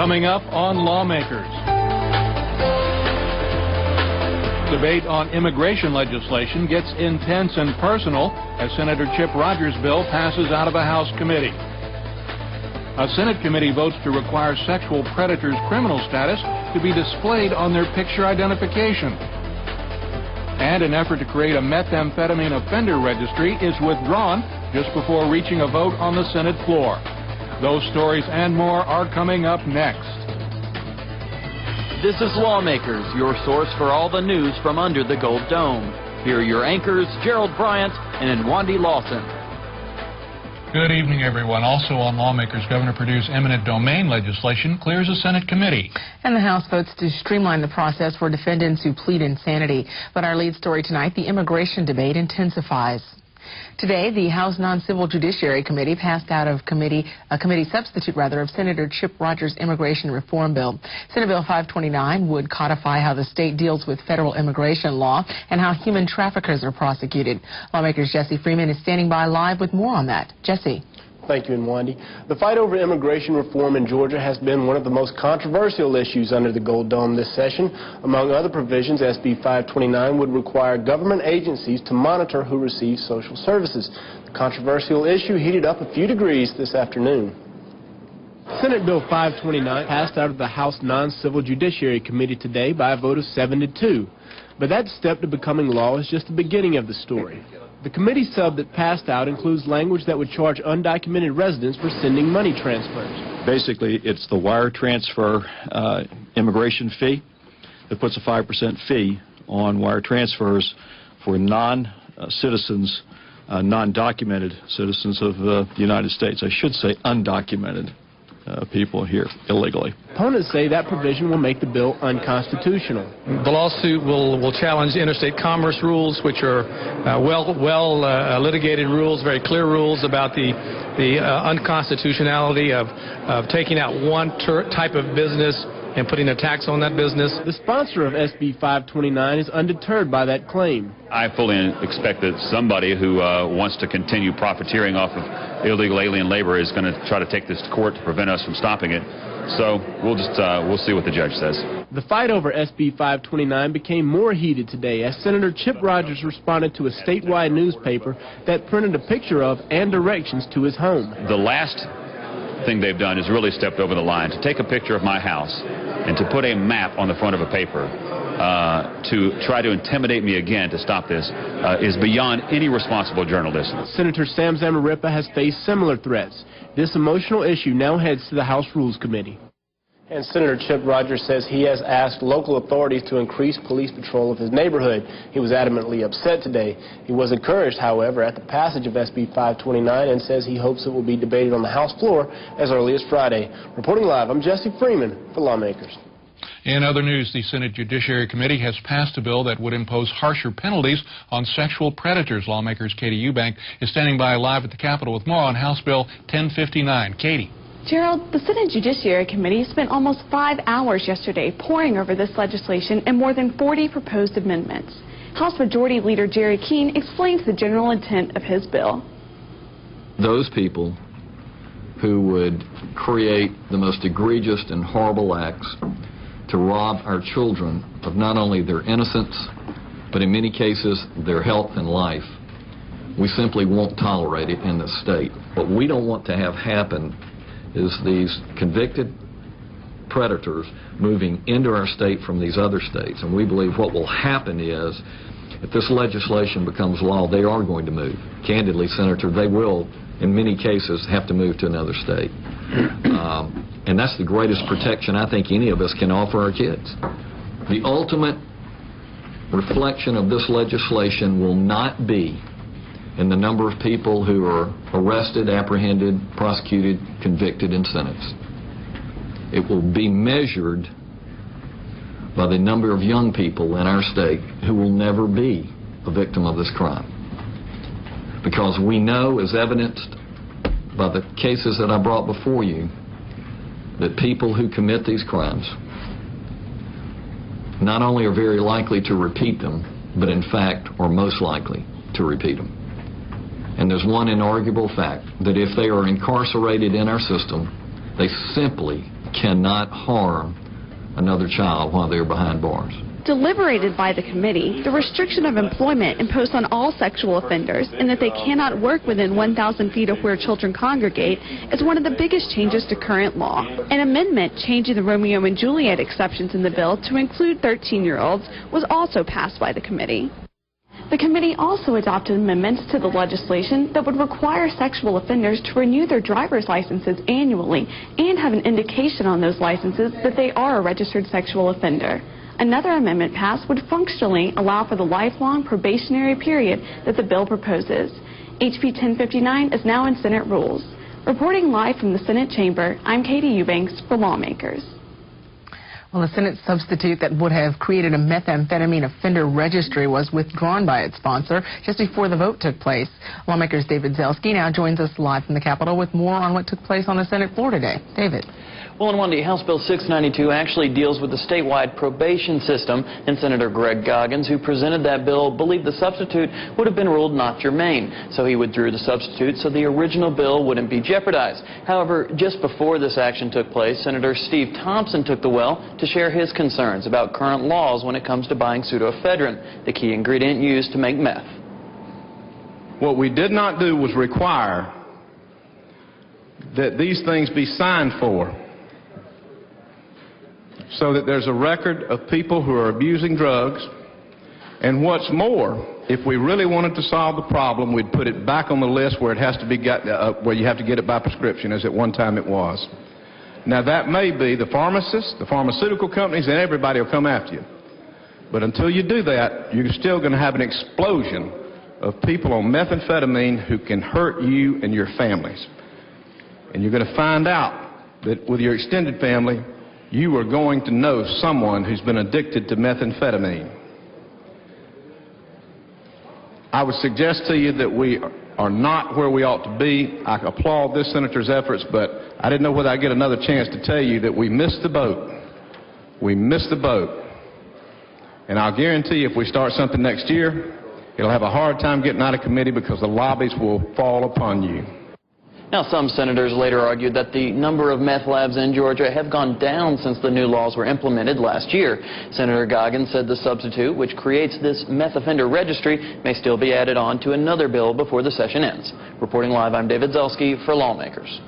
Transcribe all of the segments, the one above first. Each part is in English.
Coming up on Lawmakers. Debate on immigration legislation gets intense and personal as Senator Chip Rogers' bill passes out of a House committee. A Senate committee votes to require sexual predators' criminal status to be displayed on their picture identification. And an effort to create a methamphetamine offender registry is withdrawn just before reaching a vote on the Senate floor. Those stories and more are coming up next. This is Lawmakers, your source for all the news from under the Gold Dome. Here are your anchors, Gerald Bryant and Wandy Lawson. Good evening, everyone. Also on Lawmakers, Governor Perdue's eminent domain legislation clears a Senate committee. And the House votes to streamline the process for defendants who plead insanity. But our lead story tonight, the immigration debate intensifies. Today, the House Non-Civil Judiciary Committee passed out of a committee substitute of Senator Chip Rogers' immigration reform bill. Senate Bill 529 would codify how the state deals with federal immigration law and how human traffickers are prosecuted. Lawmakers' Jesse Freeman is standing by live with more on that. Jesse. Thank you, Wandy. The fight over immigration reform in Georgia has been one of the most controversial issues under the Gold Dome this session. Among other provisions, SB 529 would require government agencies to monitor who receives social services. The controversial issue heated up a few degrees this afternoon. Senate Bill 529 passed out of the House Non-Civil Judiciary Committee today by a vote of 7-2. But that step to becoming law is just the beginning of the story. The committee sub that passed out includes language that would charge undocumented residents for sending money transfers. Basically, it's the wire transfer immigration fee that puts a 5% fee on wire transfers for non-citizens, non-documented citizens of the United States. I should say undocumented people here illegally. Opponents say that provision will make the bill unconstitutional. The lawsuit will challenge interstate commerce rules, which are litigated rules, very clear rules about the unconstitutionality of taking out one type of business and putting a tax on that business. The sponsor of SB 529 is undeterred by that claim. I fully expect that somebody who wants to continue profiteering off of illegal alien labor is going to try to take this to court to prevent us from stopping it. So we'll see what the judge says. The fight over SB 529 became more heated today as Senator Chip Rogers responded to a statewide newspaper that printed a picture of and directions to his home. The last thing they've done is really stepped over the line. To take a picture of my house and to put a map on the front of a paper to try to intimidate me again to stop this is beyond any responsible journalist. Senator Sam Zamarripa has faced similar threats. This emotional issue now heads to the House Rules Committee. And Senator Chip Rogers says he has asked local authorities to increase police patrol of his neighborhood. He was adamantly upset today. He was encouraged, however, at the passage of SB 529 and says he hopes it will be debated on the House floor as early as Friday. Reporting live, I'm Jesse Freeman for Lawmakers. In other news, the Senate Judiciary Committee has passed a bill that would impose harsher penalties on sexual predators. Lawmakers Katie Eubank is standing by live at the Capitol with more on House Bill 1059. Katie. Gerald, the Senate Judiciary Committee spent almost 5 hours yesterday poring over this legislation and more than 40 proposed amendments. House Majority Leader Jerry Keene explains the general intent of his bill. Those people who would create the most egregious and horrible acts to rob our children of not only their innocence, but in many cases their health and life, we simply won't tolerate it in this state. What we don't want to have happen is these convicted predators moving into our state from these other states. And we believe what will happen is, if this legislation becomes law, they are going to move. Candidly, Senator, they will, in many cases, have to move to another state. And that's the greatest protection I think any of us can offer our kids. The ultimate reflection of this legislation will not be in the number of people who are arrested, apprehended, prosecuted, convicted, and sentenced. It will be measured by the number of young people in our state who will never be a victim of this crime. Because we know, as evidenced by the cases that I brought before you, that people who commit these crimes not only are very likely to repeat them, but in fact are most likely to repeat them. And there's one inarguable fact, that if they are incarcerated in our system, they simply cannot harm another child while they're behind bars. Deliberated by the committee, the restriction of employment imposed on all sexual offenders and that they cannot work within 1,000 feet of where children congregate is one of the biggest changes to current law. An amendment changing the Romeo and Juliet exceptions in the bill to include 13-year-olds was also passed by the committee. The committee also adopted amendments to the legislation that would require sexual offenders to renew their driver's licenses annually and have an indication on those licenses that they are a registered sexual offender. Another amendment passed would functionally allow for the lifelong probationary period that the bill proposes. HB 1059 is now in Senate rules. Reporting live from the Senate chamber, I'm Katie Eubanks for Lawmakers. Well, a Senate substitute that would have created a methamphetamine offender registry was withdrawn by its sponsor just before the vote took place. Lawmakers' David Zelski now joins us live from the Capitol with more on what took place on the Senate floor today. David. Well, on Monday, House Bill 692 actually deals with the statewide probation system, and Senator Greg Goggins, who presented that bill, believed the substitute would have been ruled not germane, so he withdrew the substitute so the original bill wouldn't be jeopardized. However, just before this action took place, Senator Steve Thompson took the well to share his concerns about current laws when it comes to buying pseudoephedrine, the key ingredient used to make meth. What we did not do was require that these things be signed for, so that there's a record of people who are abusing drugs. And what's more, if we really wanted to solve the problem, we'd put it back on the list where it has to be where you have to get it by prescription, as at one time it was. Now that may be the pharmacists, the pharmaceutical companies, and everybody will come after you. But until you do that, you're still going to have an explosion of people on methamphetamine who can hurt you and your families. And you're going to find out that with your extended family, you are going to know someone who's been addicted to methamphetamine. I would suggest to you that we are not where we ought to be. I applaud this senator's efforts, but I didn't know whether I'd get another chance to tell you that we missed the boat. We missed the boat. And I'll guarantee you if we start something next year, it'll have a hard time getting out of committee because the lobbies will fall upon you. Now, some senators later argued that the number of meth labs in Georgia have gone down since the new laws were implemented last year. Senator Goggins said the substitute, which creates this meth offender registry, may still be added on to another bill before the session ends. Reporting live, I'm David Zelski for Lawmakers.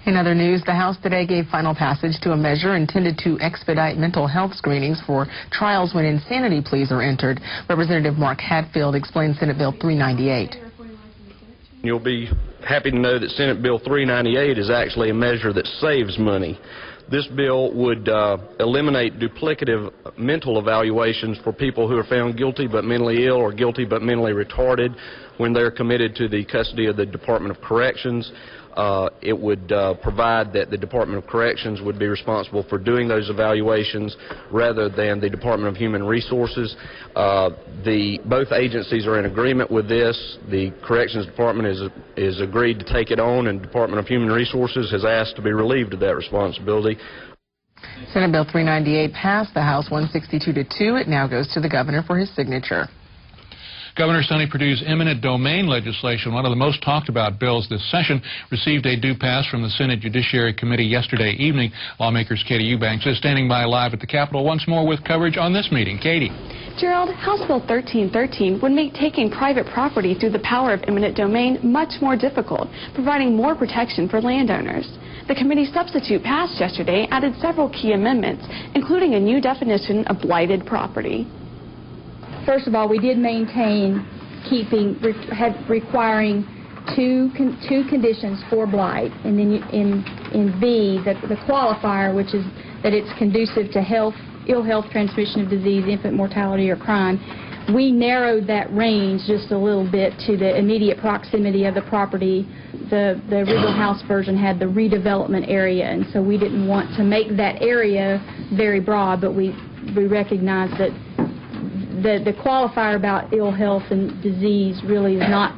In other news, the House today gave final passage to a measure intended to expedite mental health screenings for trials when insanity pleas are entered. Representative Mark Hatfield explains Senate Bill 398. You'll be happy to know that Senate Bill 398 is actually a measure that saves money. This bill would eliminate duplicative mental evaluations for people who are found guilty but mentally ill or guilty but mentally retarded when they're committed to the custody of the Department of Corrections. It would provide that the Department of Corrections would be responsible for doing those evaluations rather than the Department of Human Resources. Both agencies are in agreement with this. The Corrections Department is agreed to take it on, and the Department of Human Resources has asked to be relieved of that responsibility. Senate Bill 398 passed the House 162-2. It now goes to the governor for his signature. Governor Sonny Perdue's eminent domain legislation, one of the most talked about bills this session, received a due pass from the Senate Judiciary Committee yesterday evening. Lawmakers' Katie Eubanks is standing by live at the Capitol once more with coverage on this meeting. Katie. Gerald, House Bill 1313 would make taking private property through the power of eminent domain much more difficult, providing more protection for landowners. The committee substitute passed yesterday added several key amendments, including a new definition of blighted property. First of all, we did maintain requiring two conditions for blight, and then in B, the qualifier, which is that it's conducive to health, ill health, transmission of disease, infant mortality, or crime. We narrowed that range just a little bit to the immediate proximity of the property. The original House version had the redevelopment area, and so we didn't want to make that area very broad, but we recognize that the qualifier about ill health and disease really is not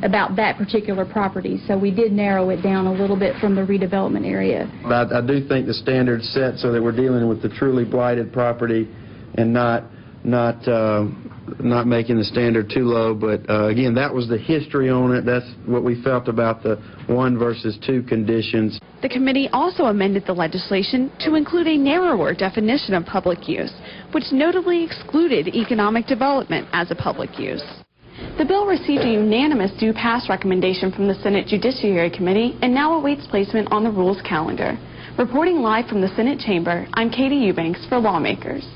about that particular property, so we did narrow it down a little bit from the redevelopment area. I do think the standard's set so that we're dealing with the truly blighted property and not not making the standard too low, but again, that was the history on it. That's what we felt about the 1 versus 2 conditions. The committee also amended the legislation to include a narrower definition of public use, which notably excluded economic development as a public use. The bill received a unanimous do-pass recommendation from the Senate Judiciary Committee and now awaits placement on the rules calendar. Reporting live from the Senate chamber, I'm Katie Eubanks for Lawmakers.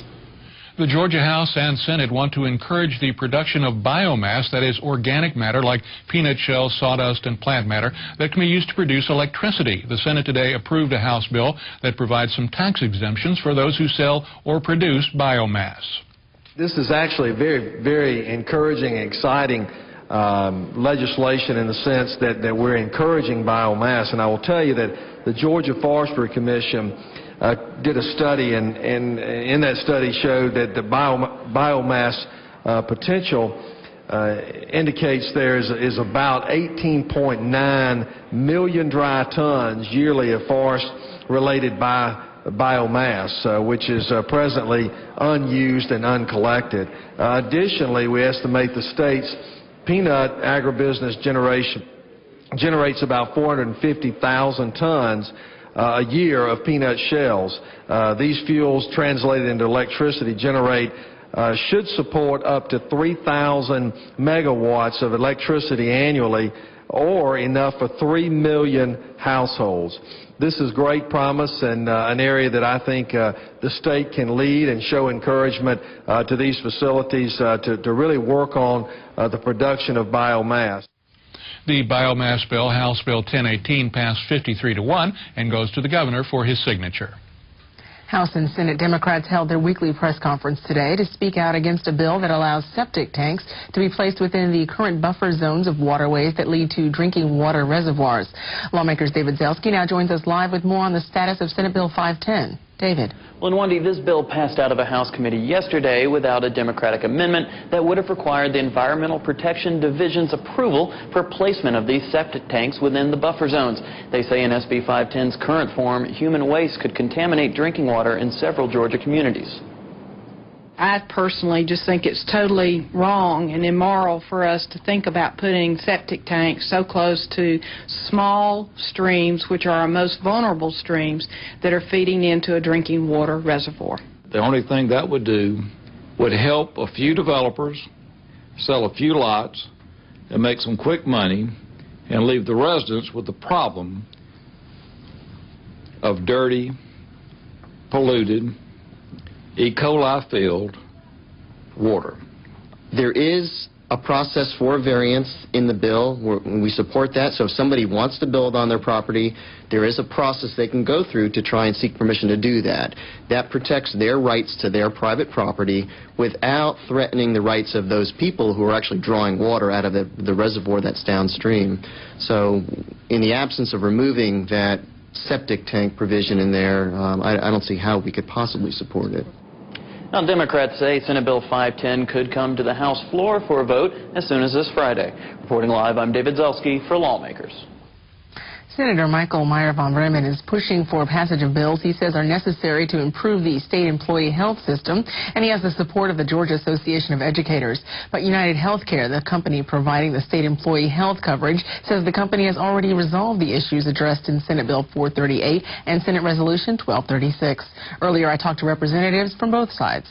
The Georgia House and Senate want to encourage the production of biomass, that is organic matter like peanut shells, sawdust, and plant matter that can be used to produce electricity. The Senate today approved a House bill that provides some tax exemptions for those who sell or produce biomass. This is actually very, very encouraging and exciting legislation in the sense that we're encouraging biomass. And I will tell you that the Georgia Forestry Commission did a study, and in that study showed that the biomass potential indicates there is about 18.9 million dry tons yearly of forest-related biomass, which is presently unused and uncollected. Additionally, we estimate the state's peanut agribusiness generates about 450,000 tons a year of peanut shells. These fuels translated into electricity should support up to 3,000 megawatts of electricity annually, or enough for 3 million households. This is great promise and an area that I think the state can lead and show encouragement to these facilities to really work on the production of biomass. The biomass bill, House Bill 1018, passed 53-1 and goes to the governor for his signature. House and Senate Democrats held their weekly press conference today to speak out against a bill that allows septic tanks to be placed within the current buffer zones of waterways that lead to drinking water reservoirs. Lawmakers David Zelski now joins us live with more on the status of Senate Bill 510. David. Well, and Wendy, this bill passed out of a House committee yesterday without a Democratic amendment that would have required the Environmental Protection Division's approval for placement of these septic tanks within the buffer zones. They say in SB 510's current form, human waste could contaminate drinking water in several Georgia communities. I personally just think it's totally wrong and immoral for us to think about putting septic tanks so close to small streams, which are our most vulnerable streams, that are feeding into a drinking water reservoir. The only thing that would do would help a few developers sell a few lots and make some quick money and leave the residents with the problem of dirty, polluted, E. coli filled water. There is a process for variance in the bill. We support that. So if somebody wants to build on their property, there is a process they can go through to try and seek permission to do that. That protects their rights to their private property without threatening the rights of those people who are actually drawing water out of the reservoir that's downstream. So in the absence of removing that septic tank provision in there, I don't see how we could possibly support it. Now, Democrats say Senate Bill 510 could come to the House floor for a vote as soon as this Friday. Reporting live, I'm David Zelski for Lawmakers. Senator Michael Meyer von Bremen is pushing for passage of bills he says are necessary to improve the state employee health system, and he has the support of the Georgia Association of Educators. But United Healthcare, the company providing the state employee health coverage, says the company has already resolved the issues addressed in Senate Bill 438 and Senate Resolution 1236. Earlier, I talked to representatives from both sides.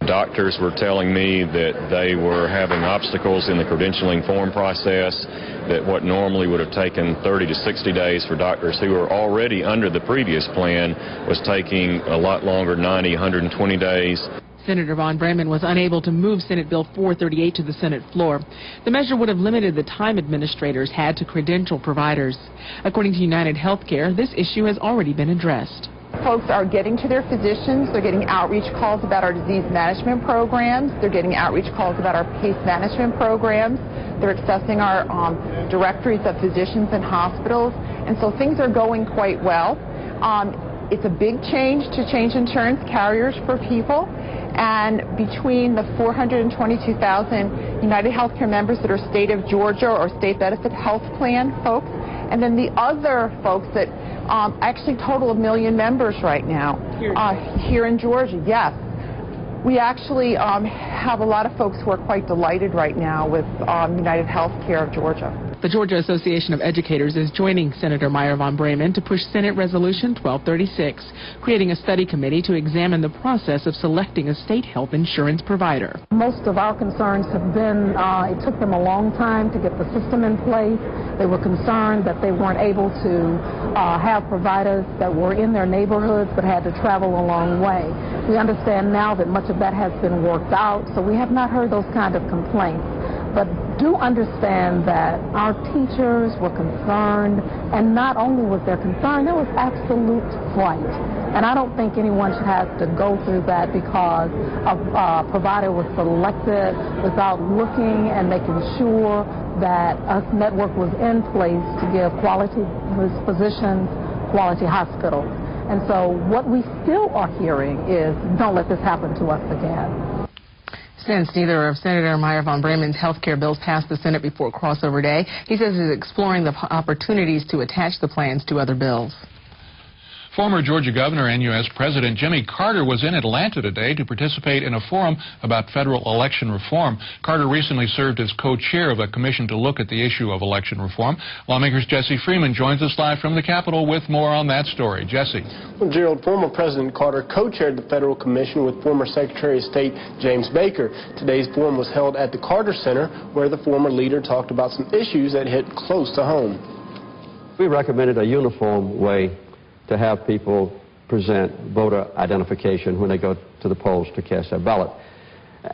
Doctors were telling me that they were having obstacles in the credentialing form process, that what normally would have taken 30 to 60 days for doctors who were already under the previous plan was taking a lot longer, 90, 120 days. Senator von Bremen was unable to move Senate Bill 438 to the Senate floor. The measure would have limited the time administrators had to credential providers. According to United Healthcare, this issue has already been addressed. Folks are getting to their physicians. They're getting outreach calls about our disease management programs. They're getting outreach calls about our case management programs. They're accessing our directories of physicians and hospitals. And so things are going quite well. It's a big change to change insurance carriers for people. And between the 422,000 United Healthcare members that are state of Georgia or state benefit health plan folks, and then the other folks that actually total 1 million members right now here in Georgia, yes. We actually have a lot of folks who are quite delighted right now with United Healthcare of Georgia. The Georgia Association of Educators is joining Senator Meyer von Bremen to push Senate Resolution 1236, creating a study committee to examine the process of selecting a state health insurance provider. Most of our concerns have been it took them a long time to get the system in place. They were concerned that they weren't able to have providers that were in their neighborhoods but had to travel a long way. We understand now that much of that has been worked out, so we have not heard those kind of complaints. But do understand that our teachers were concerned, and not only was there concern, there was absolute fright. And I don't think anyone should have to go through that because a provider was selected without looking and making sure that a network was in place to give quality physicians, quality hospitals. And so what we still are hearing is, don't let this happen to us again. Since neither of Senator Meyer von Bremen's health care bills passed the Senate before crossover day, he says he's exploring the opportunities to attach the plans to other bills. Former Georgia Governor and U.S. President Jimmy Carter was in Atlanta today to participate in a forum about federal election reform. Carter recently served as co-chair of a commission to look at the issue of election reform. Lawmakers' Jesse Freeman joins us live from the Capitol with more on that story. Jesse. Well, Gerald, former President Carter co-chaired the federal commission with former Secretary of State James Baker. Today's forum was held at the Carter Center, where the former leader talked about some issues that hit close to home. We recommended a uniform way to have people present voter identification when they go to the polls to cast their ballot.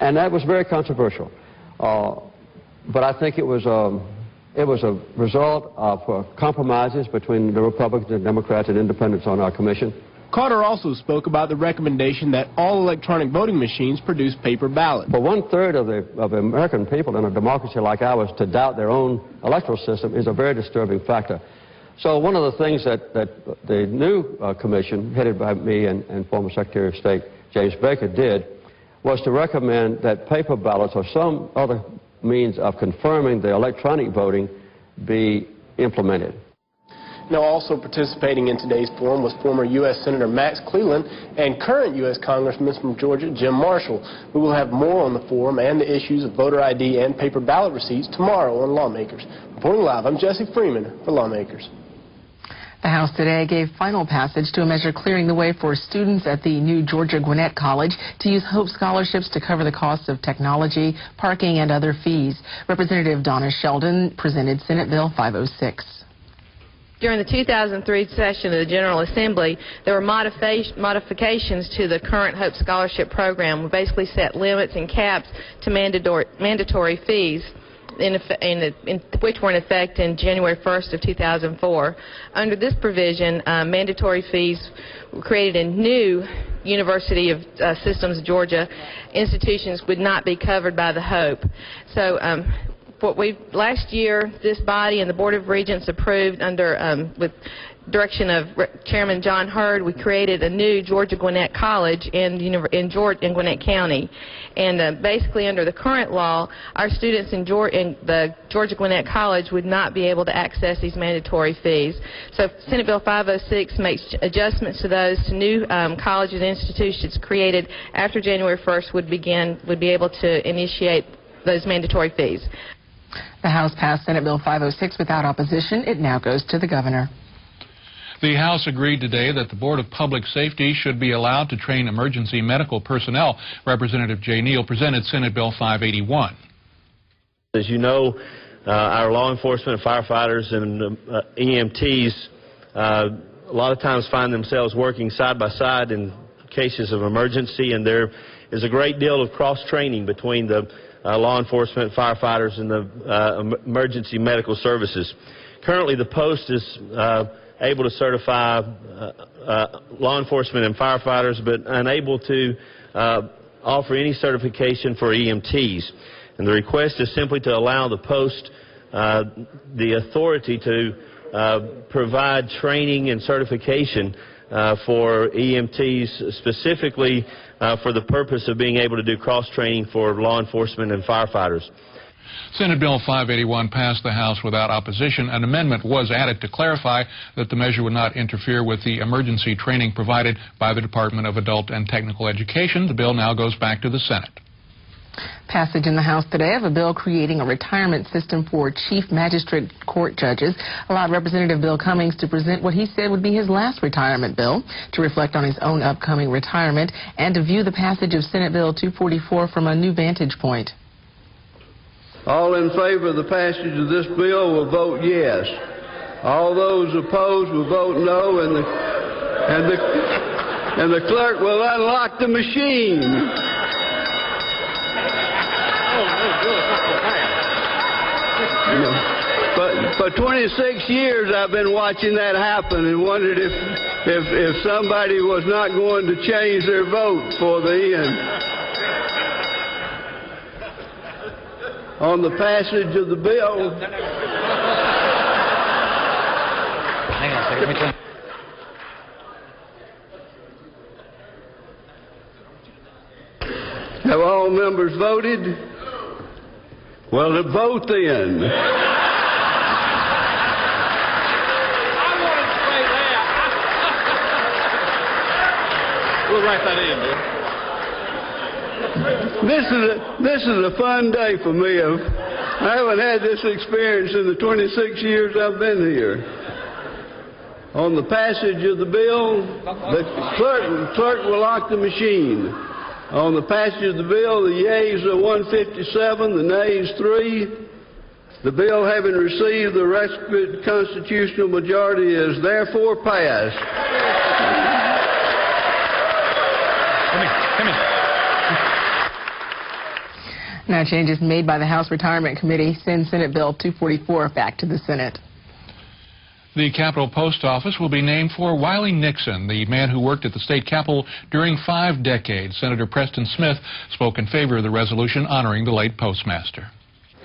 And that was very controversial. But I think it was a result of compromises between the Republicans and Democrats and independents on our commission. Carter also spoke about the recommendation that all electronic voting machines produce paper ballots. For 1/3 of the American people in a democracy like ours to doubt their own electoral system is a very disturbing factor. So one of the things that the new commission, headed by me and former Secretary of State James Baker, did was to recommend that paper ballots or some other means of confirming the electronic voting be implemented. Now, also participating in today's forum was former U.S. Senator Max Cleland and current U.S. Congressman from Georgia, Jim Marshall. We will have more on the forum and the issues of voter ID and paper ballot receipts tomorrow on Lawmakers. Reporting live, I'm Jesse Freeman for Lawmakers. The House today gave final passage to a measure clearing the way for students at the new Georgia Gwinnett College to use Hope scholarships to cover the costs of technology, parking, and other fees. Representative Donny Sheldon presented Senate Bill 506. During the 2003 session of the General Assembly, there were modifications to the current Hope Scholarship Program. We basically set limits and caps to mandatory fees, which were in effect in January 1st of 2004. Under this provision, mandatory fees were created in new University of Systems Georgia institutions would not be covered by the Hope. So last year, this body and the Board of Regents approved under with direction of Chairman John Hurd, we created a new Georgia Gwinnett College in Gwinnett County. And basically under the current law, our students in the Georgia Gwinnett College would not be able to access these mandatory fees. So Senate Bill 506 makes adjustments to those to new colleges and institutions created after January 1st would be able to initiate those mandatory fees. The House passed Senate Bill 506 without opposition. It now goes to the governor. The House agreed today that the Board of Public Safety should be allowed to train emergency medical personnel. Representative Jay Neal presented Senate Bill 581. As you know, our law enforcement, firefighters, and EMTs a lot of times find themselves working side by side in cases of emergency, and there is a great deal of cross-training between the law enforcement, firefighters, and the emergency medical services. Currently, the post is able to certify law enforcement and firefighters, but unable to offer any certification for EMTs. And the request is simply to allow the post the authority to provide training and certification for EMTs, specifically for the purpose of being able to do cross-training for law enforcement and firefighters. Senate Bill 581 passed the House without opposition. An amendment was added to clarify that the measure would not interfere with the emergency training provided by the Department of Adult and Technical Education. The bill now goes back to the Senate. Passage in the House today of a bill creating a retirement system for Chief Magistrate Court judges allowed Representative Bill Cummings to present what he said would be his last retirement bill, to reflect on his own upcoming retirement, and to view the passage of Senate Bill 244 from a new vantage point. All in favor of the passage of this bill will vote yes. All those opposed will vote no, and the clerk will unlock the machine. But for 26 years I've been watching that happen and wondered if somebody was not going to change their vote for the end. On the passage of the bill. Hang on a second. Let me turn. Have all members voted? Well, to vote then. We'll write that in, dude. This is a fun day for me. I haven't had this experience in the 26 years I've been here. On the passage of the bill, the clerk will lock the machine. On the passage of the bill, the yeas are 157, the nays 3. The bill, having received the requisite constitutional majority, is therefore passed. Now, changes made by the House Retirement Committee send Senate Bill 244 back to the Senate. The Capitol Post Office will be named for Wiley Nixon, the man who worked at the state capitol during 5 decades. Senator Preston Smith spoke in favor of the resolution honoring the late postmaster.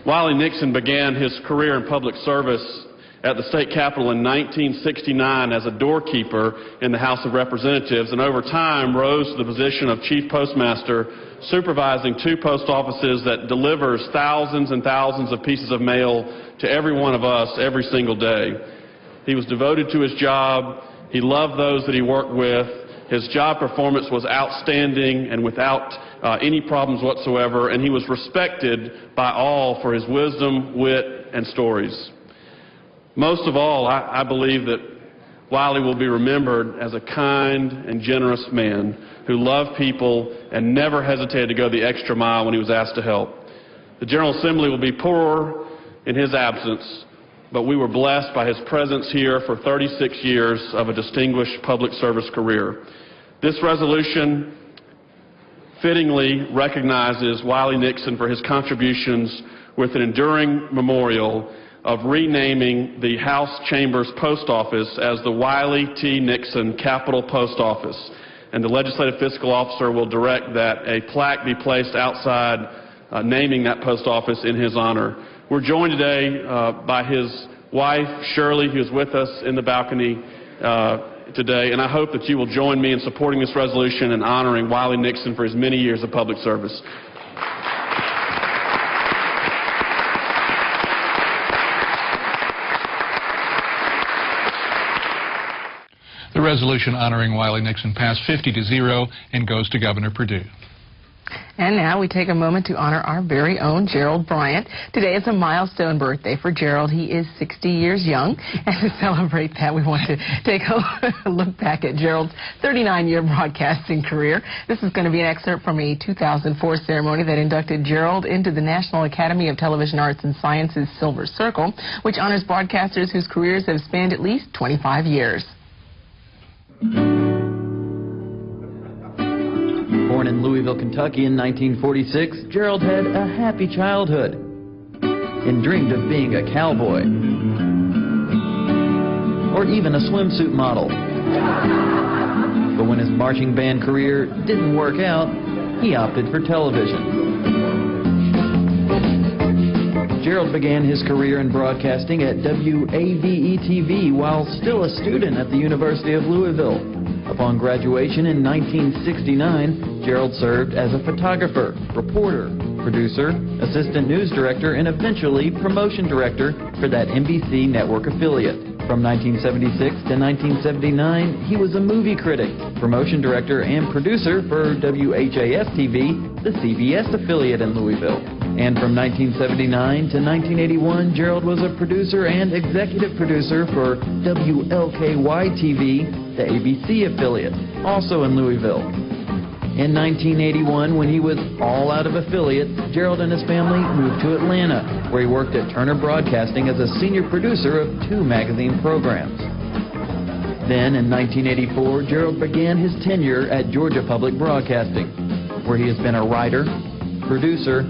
Wiley Nixon began his career in public service at the state capitol in 1969 as a doorkeeper in the House of Representatives, and over time rose to the position of chief postmaster, supervising 2 post offices that delivers thousands and thousands of pieces of mail to every one of us every single day. He was devoted to his job. He loved those that he worked with. His job performance was outstanding and without any problems whatsoever, and he was respected by all for his wisdom, wit, and stories. Most of all, I believe that Wiley will be remembered as a kind and generous man who loved people and never hesitated to go the extra mile when he was asked to help. The General Assembly will be poorer in his absence, but we were blessed by his presence here for 36 years of a distinguished public service career. This resolution fittingly recognizes Wiley Nixon for his contributions with an enduring memorial of renaming the House Chambers Post Office as the Wiley T. Nixon Capitol Post Office. And the Legislative Fiscal Officer will direct that a plaque be placed outside naming that post office in his honor. We're joined today by his wife, Shirley, who is with us in the balcony today, and I hope that you will join me in supporting this resolution and honoring Wiley Nixon for his many years of public service. The resolution honoring Wiley Nixon passed 50-0 and goes to Governor Perdue. And now we take a moment to honor our very own Gerald Bryant. Today is a milestone birthday for Gerald. He is 60 years young. And to celebrate that, we want to take a look back at Gerald's 39-year broadcasting career. This is going to be an excerpt from a 2004 ceremony that inducted Gerald into the National Academy of Television Arts and Sciences Silver Circle, which honors broadcasters whose careers have spanned at least 25 years. Born in Louisville, Kentucky in 1946, Gerald had a happy childhood and dreamed of being a cowboy or even a swimsuit model. But when his marching band career didn't work out, he opted for television. Gerald began his career in broadcasting at WAVE-TV while still a student at the University of Louisville. Upon graduation in 1969, Gerald served as a photographer, reporter, producer, assistant news director, and eventually promotion director for that NBC network affiliate. From 1976 to 1979, he was a movie critic, promotion director, and producer for WHAS-TV, the CBS affiliate in Louisville. And from 1979 to 1981, Gerald was a producer and executive producer for WLKY-TV, the ABC affiliate, also in Louisville. In 1981, when he was all out of affiliates, Gerald and his family moved to Atlanta, where he worked at Turner Broadcasting as a senior producer of 2 magazine programs. Then, in 1984, Gerald began his tenure at Georgia Public Broadcasting, where he has been a writer, producer,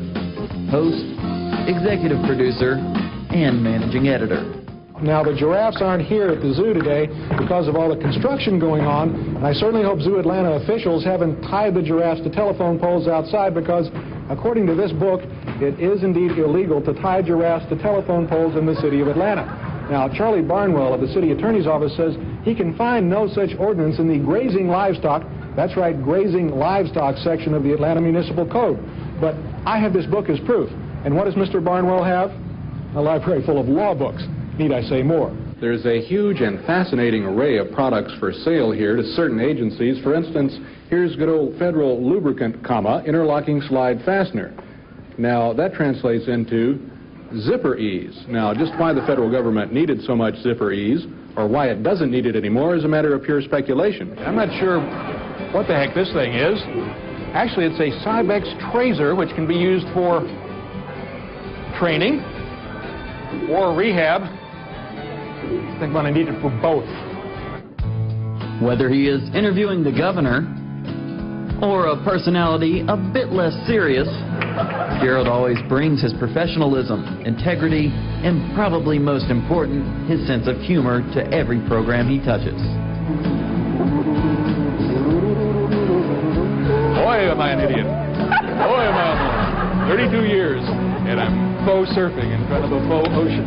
host, executive producer, and managing editor. Now, the giraffes aren't here at the zoo today because of all the construction going on, and I certainly hope Zoo Atlanta officials haven't tied the giraffes to telephone poles outside, because according to this book, it is indeed illegal to tie giraffes to telephone poles in the city of Atlanta. Now, Charlie Barnwell of the city attorney's office says he can find no such ordinance in the grazing livestock, that's right, grazing livestock section of the Atlanta Municipal Code. But I have this book as proof. And what does Mr. Barnwell have? A library full of law books. Need I say more? There's a huge and fascinating array of products for sale here to certain agencies. For instance, here's good old federal lubricant, interlocking slide fastener. Now, that translates into zipper ease. Now, just why the federal government needed so much zipper ease, or why it doesn't need it anymore, is a matter of pure speculation. I'm not sure what the heck this thing is. Actually, it's a Cybex tracer, which can be used for training or rehab. I think I'm going to need it for both. Whether he is interviewing the governor or a personality a bit less serious, Gerald always brings his professionalism, integrity, and probably most important, his sense of humor to every program he touches. Boy, am I an idiot. Boy, am I a 32 years, and I'm faux surfing in front of a faux ocean.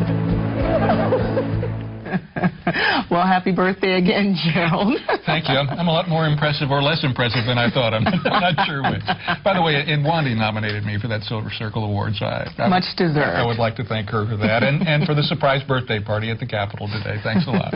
Well, happy birthday again, Gerald. Thank you. I'm a lot more impressive or less impressive than I thought. I'm not sure which. By the way, Wandi nominated me for that Silver Circle Award, so much deserved. I would like to thank her for that, and for the surprise birthday party at the Capitol today. Thanks a lot.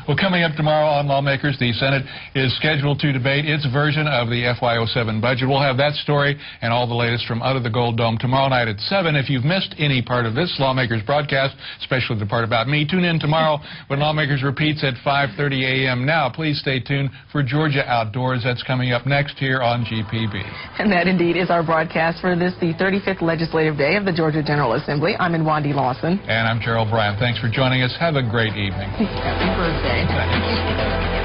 Well, coming up tomorrow on Lawmakers, the Senate is scheduled to debate its version of the FY07 budget. We'll have that story and all the latest from Out of the Gold Dome tomorrow night at 7. If you've missed any part of this Lawmakers broadcast, especially the part about me, tune in tomorrow when Lawmakers repeats at 5:30 a.m. Now, please stay tuned for Georgia Outdoors. That's coming up next here on GPB. And that indeed is our broadcast for this, the 35th Legislative Day of the Georgia General Assembly. I'm Wandi Lawson. And I'm Gerald Bryant. Thanks for joining us. Have a great evening. Happy birthday. Thanks.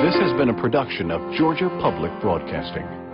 This has been a production of Georgia Public Broadcasting.